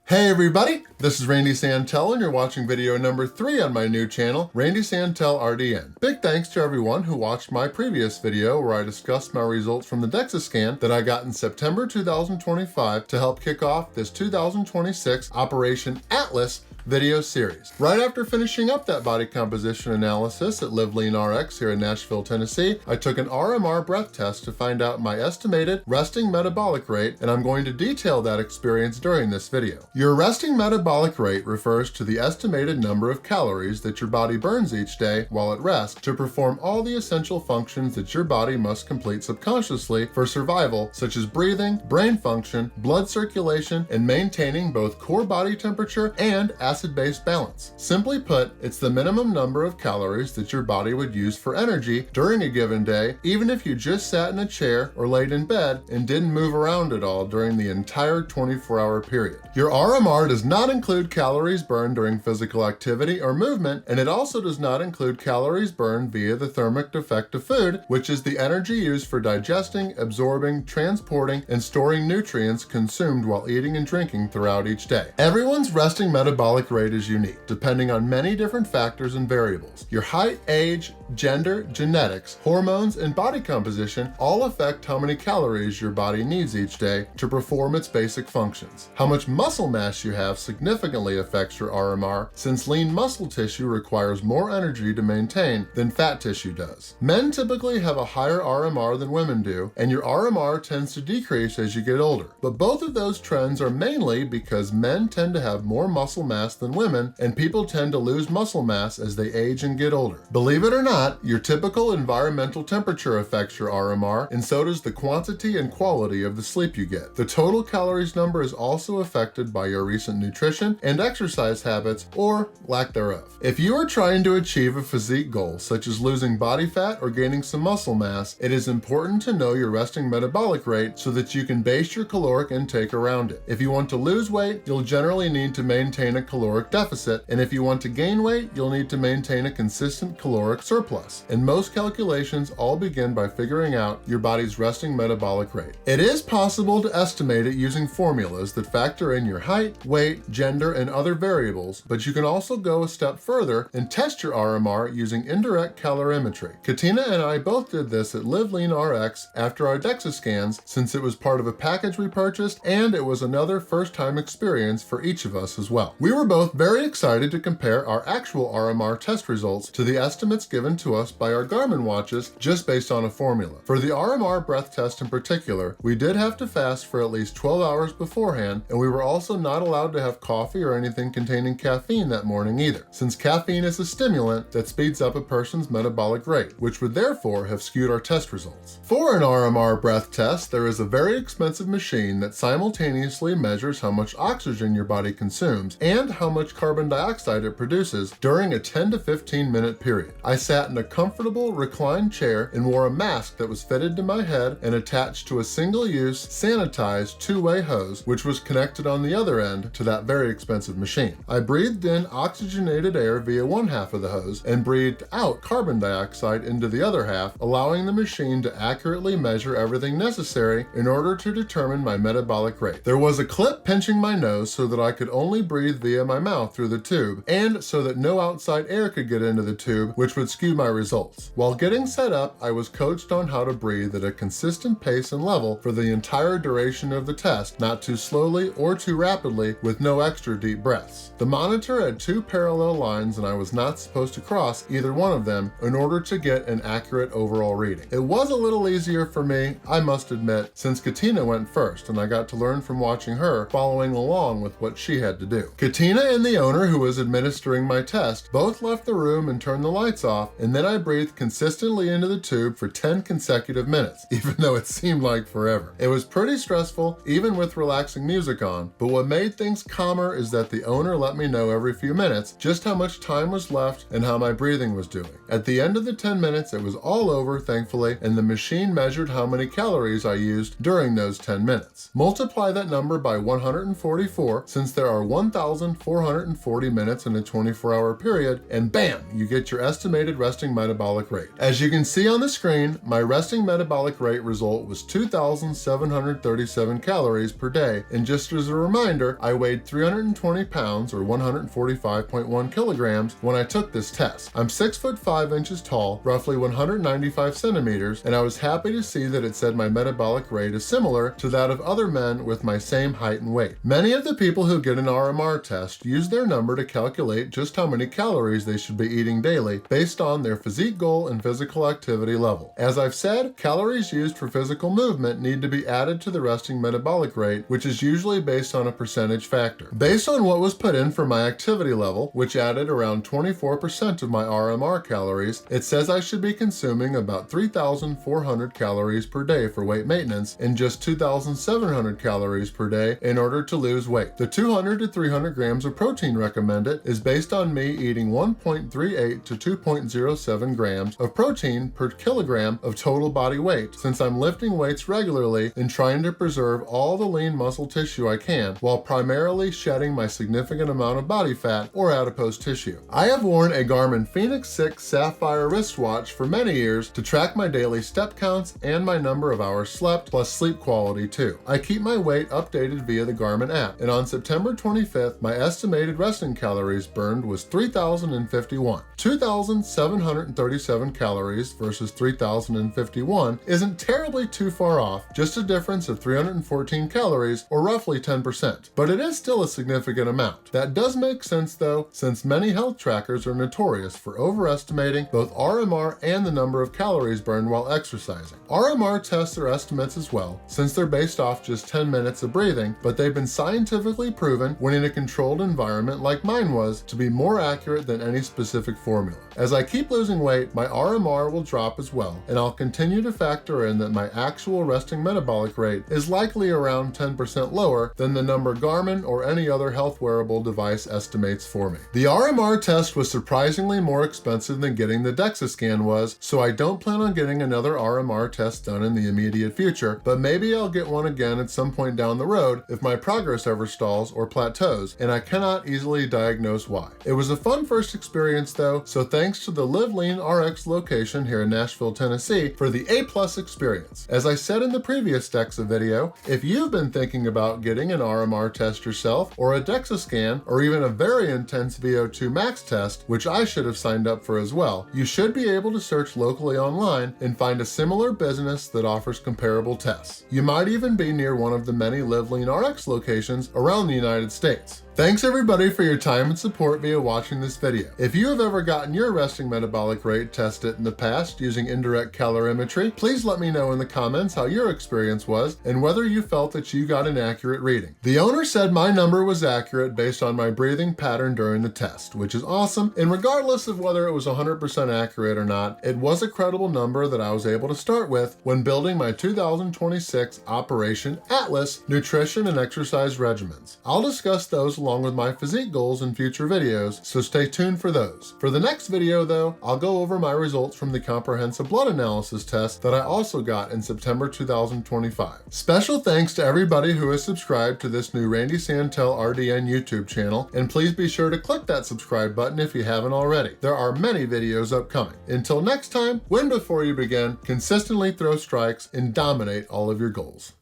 Hey everybody, this is Randy Santel and you're watching video number 3 on my new channel, RandySantelRDN. Big thanks to everyone who watched my previous video where I discussed my results from the DEXA scan that I got in September 2025 to help kick off this 2026 Operation Atlas video series. Right after finishing up that body composition analysis at Live Lean RX here in Nashville, Tennessee, I took an RMR breath test to find out my estimated resting metabolic rate, and I'm going to detail that experience during this video. Your resting metabolic rate refers to the estimated number of calories that your body burns each day while at rest to perform all the essential functions that your body must complete subconsciously for survival, such as breathing, brain function, blood circulation, and maintaining both core body temperature and acid-base balance. Simply put, it's the minimum number of calories that your body would use for energy during a given day, even if you just sat in a chair or laid in bed and didn't move around at all during the entire 24-hour period. Your RMR does not include calories burned during physical activity or movement, and it also does not include calories burned via the thermic effect of food, which is the energy used for digesting, absorbing, transporting, and storing nutrients consumed while eating and drinking throughout each day. Everyone's resting metabolic rate is unique, depending on many different factors and variables. Your height, age, gender, genetics, hormones, and body composition all affect how many calories your body needs each day to perform its basic functions. How much muscle mass you have significantly affects your RMR, since lean muscle tissue requires more energy to maintain than fat tissue does. Men typically have a higher RMR than women do, and your RMR tends to decrease as you get older. But both of those trends are mainly because men tend to have more muscle mass than women, and people tend to lose muscle mass as they age and get older. Believe it or not, your typical environmental temperature affects your RMR, and so does the quantity and quality of the sleep you get. The total calories number is also affected by your recent nutrition and exercise habits, or lack thereof. If you are trying to achieve a physique goal, such as losing body fat or gaining some muscle mass, it is important to know your resting metabolic rate so that you can base your caloric intake around it. If you want to lose weight, you'll generally need to maintain a caloric deficit, and if you want to gain weight, you'll need to maintain a consistent caloric surplus. And most calculations all begin by figuring out your body's resting metabolic rate. It is possible to estimate it using formulas that factor in your height, weight, gender, and other variables, but you can also go a step further and test your RMR using indirect calorimetry. Katina and I both did this at Live Lean RX after our DEXA scans, since it was part of a package we purchased, and it was another first-time experience for each of us as well. We were both very excited to compare our actual RMR test results to the estimates given to us by our Garmin watches just based on a formula. For the RMR breath test in particular, we did have to fast for at least 12 hours beforehand, and we were also not allowed to have coffee or anything containing caffeine that morning either, since caffeine is a stimulant that speeds up a person's metabolic rate, which would therefore have skewed our test results. For an RMR breath test, there is a very expensive machine that simultaneously measures how much oxygen your body consumes and how much carbon dioxide it produces during a 10 to 15 minute period. I sat in a comfortable reclined chair and wore a mask that was fitted to my head and attached to a single-use sanitized two-way hose, which was connected on the other end to that very expensive machine. I breathed in oxygenated air via one half of the hose and breathed out carbon dioxide into the other half, allowing the machine to accurately measure everything necessary in order to determine my metabolic rate. There was a clip pinching my nose so that I could only breathe via my mouth through the tube, and so that no outside air could get into the tube, which would skew my results. While getting set up, I was coached on how to breathe at a consistent pace and level for the entire duration of the test, not too slowly or too rapidly with no extra deep breaths. The monitor had 2 parallel lines, and I was not supposed to cross either one of them in order to get an accurate overall reading. It was a little easier for me, I must admit, since Katina went first and I got to learn from watching her, following along with what she had to do. Katina and the owner who was administering my test both left the room and turned the lights off, and then I breathed consistently into the tube for 10 consecutive minutes, even though it seemed like forever. It was pretty stressful, even with relaxing music on, but what made things calmer is that the owner let me know every few minutes just how much time was left and how my breathing was doing. At the end of the 10 minutes, it was all over, thankfully, and the machine measured how many calories I used during those 10 minutes. Multiply that number by 144, since there are 1,400 440 minutes in a 24-hour period, and bam, you get your estimated resting metabolic rate. As you can see on the screen, my resting metabolic rate result was 2,737 calories per day, and just as a reminder, I weighed 320 pounds or 145.1 kilograms when I took this test. I'm 6'5" tall, roughly 195 centimeters, and I was happy to see that it said my metabolic rate is similar to that of other men with my same height and weight. Many of the people who get an RMR test use their number to calculate just how many calories they should be eating daily based on their physique goal and physical activity level. As I've said, calories used for physical movement need to be added to the resting metabolic rate, which is usually based on a percentage factor. Based on what was put in for my activity level, which added around 24% of my RMR calories, it says I should be consuming about 3,400 calories per day for weight maintenance and just 2,700 calories per day in order to lose weight. The 200 to 300 grams of protein recommended is based on me eating 1.38 to 2.07 grams of protein per kilogram of total body weight, since I'm lifting weights regularly and trying to preserve all the lean muscle tissue I can while primarily shedding my significant amount of body fat or adipose tissue. I have worn a Garmin Fenix 6 Sapphire wristwatch for many years to track my daily step counts and my number of hours slept, plus sleep quality too. I keep my weight updated via the Garmin app, and on September 25th, my estimated resting calories burned was 3,051. 2,737 calories versus 3,051 isn't terribly too far off, just a difference of 314 calories or roughly 10%, but it is still a significant amount. That does make sense though, since many health trackers are notorious for overestimating both RMR and the number of calories burned while exercising. RMR tests are estimates as well, since they're based off just 10 minutes of breathing, but they've been scientifically proven when in a controlled environment like mine was to be more accurate than any specific formula. As I keep losing weight, my RMR will drop as well, and I'll continue to factor in that my actual resting metabolic rate is likely around 10% lower than the number Garmin or any other health wearable device estimates for me. The RMR test was surprisingly more expensive than getting the DEXA scan was, so I don't plan on getting another RMR test done in the immediate future, but maybe I'll get one again at some point down the road if my progress ever stalls or plateaus, and I cannot easily diagnose why. It was a fun first experience though, so thanks to the Live Lean RX location here in Nashville, Tennessee for the A+ experience. As I said in the previous DEXA video, if you've been thinking about getting an RMR test yourself, or a DEXA scan, or even a very intense VO2 max test, which I should have signed up for as well, you should be able to search locally online and find a similar business that offers comparable tests. You might even be near one of the many Live Lean RX locations around the United States. Thanks everybody for your time and support via watching this video. If you have ever gotten your resting metabolic rate tested in the past using indirect calorimetry, please let me know in the comments how your experience was and whether you felt that you got an accurate reading. The owner said my number was accurate based on my breathing pattern during the test, which is awesome, and regardless of whether it was 100% accurate or not, it was a credible number that I was able to start with when building my 2026 Operation Atlas nutrition and exercise regimens. I'll discuss those along with my physique goals in future videos, so stay tuned for those. For the next video though, I'll go over my results from the comprehensive blood analysis test that I also got in September 2025. Special thanks to everybody who has subscribed to this new Randy Santel RDN YouTube channel, and please be sure to click that subscribe button if you haven't already. There are many videos upcoming. Until next time, win before you begin, consistently throw strikes, and dominate all of your goals.